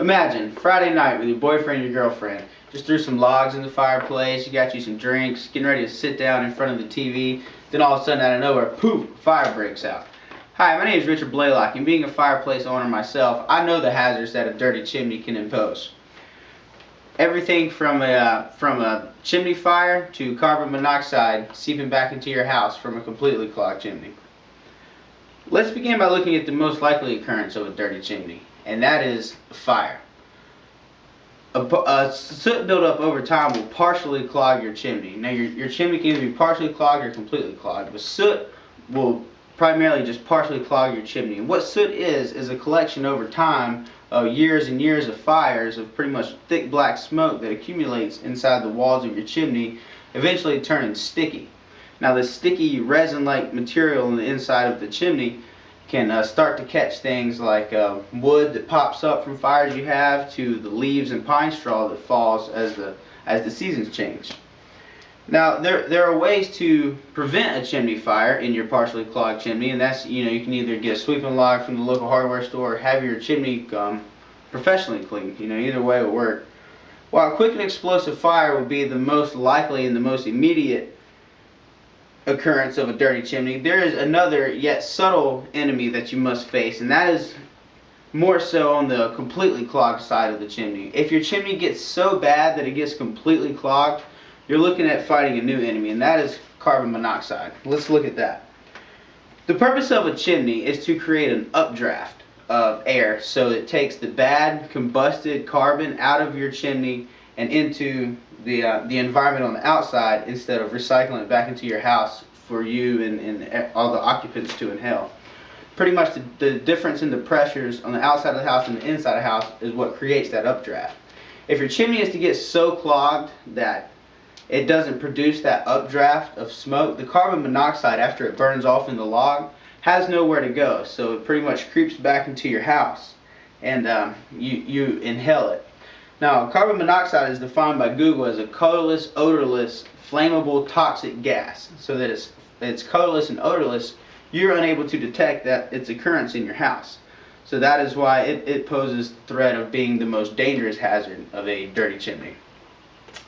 Imagine Friday night with your boyfriend or your girlfriend. Just threw some logs in the fireplace, you got you some drinks, getting ready to sit down in front of the TV. Then all of a sudden out of nowhere, poof, fire breaks out. Hi, my name is Richard Blalock, and being a fireplace owner myself, I know the hazards that a dirty chimney can impose. Everything from a chimney fire to carbon monoxide seeping back into your house from a completely clogged chimney. Let's begin by looking at the most likely occurrence of a dirty chimney, and that is fire. A soot buildup over time will partially clog your chimney. Now your chimney can either be partially clogged or completely clogged, but soot will primarily just partially clog your chimney. And what soot is a collection over time of years and years of fires of pretty much thick black smoke that accumulates inside the walls of your chimney, eventually turning sticky. Now this sticky resin-like material on the inside of the chimney can start to catch things like wood that pops up from fires you have, to the leaves and pine straw that falls as the seasons change. Now there are ways to prevent a chimney fire in your partially clogged chimney, and that's, you can either get a sweeping log from the local hardware store or have your chimney professionally cleaned. Either way will work. While a quick and explosive fire would be the most likely and the most immediate occurrence of a dirty chimney, there is another yet subtle enemy that you must face, and that is more so on the completely clogged side of the chimney. If your chimney gets so bad that it gets completely clogged, you're looking at fighting a new enemy, and that is carbon monoxide. Let's look at that. The purpose of a chimney is to create an updraft of air, so it takes the bad combusted carbon out of your chimney and into the environment on the outside, instead of recycling it back into your house for you and all the occupants to inhale. Pretty much the difference in the pressures on the outside of the house and the inside of the house is what creates that updraft. If your chimney is to get so clogged that it doesn't produce that updraft of smoke, the carbon monoxide, after it burns off in the log, has nowhere to go, so it pretty much creeps back into your house, and you inhale it. Now, carbon monoxide is defined by Google as a colorless, odorless, flammable, toxic gas. So that it's colorless and odorless, you're unable to detect that its occurrence in your house. So that is why it poses the threat of being the most dangerous hazard of a dirty chimney.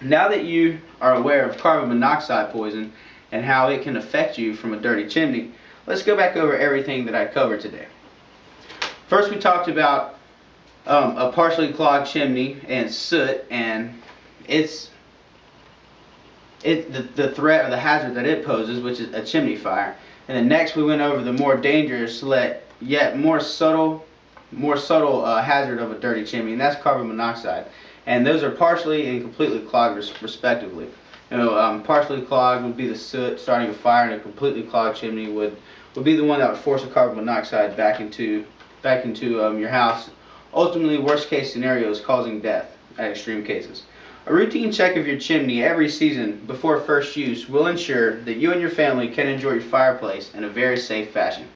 Now that you are aware of carbon monoxide poison and how it can affect you from a dirty chimney, let's go back over everything that I covered today. First, we talked about a partially clogged chimney and soot, and the threat or the hazard that it poses, which is a chimney fire. And then next we went over the more dangerous yet more subtle hazard of a dirty chimney, and that's carbon monoxide. And those are partially and completely clogged respectively. Partially clogged would be the soot starting a fire, and a completely clogged chimney would be the one that would force the carbon monoxide back into your house. Ultimately, worst case scenario is causing death at extreme cases. A routine check of your chimney every season before first use will ensure that you and your family can enjoy your fireplace in a very safe fashion.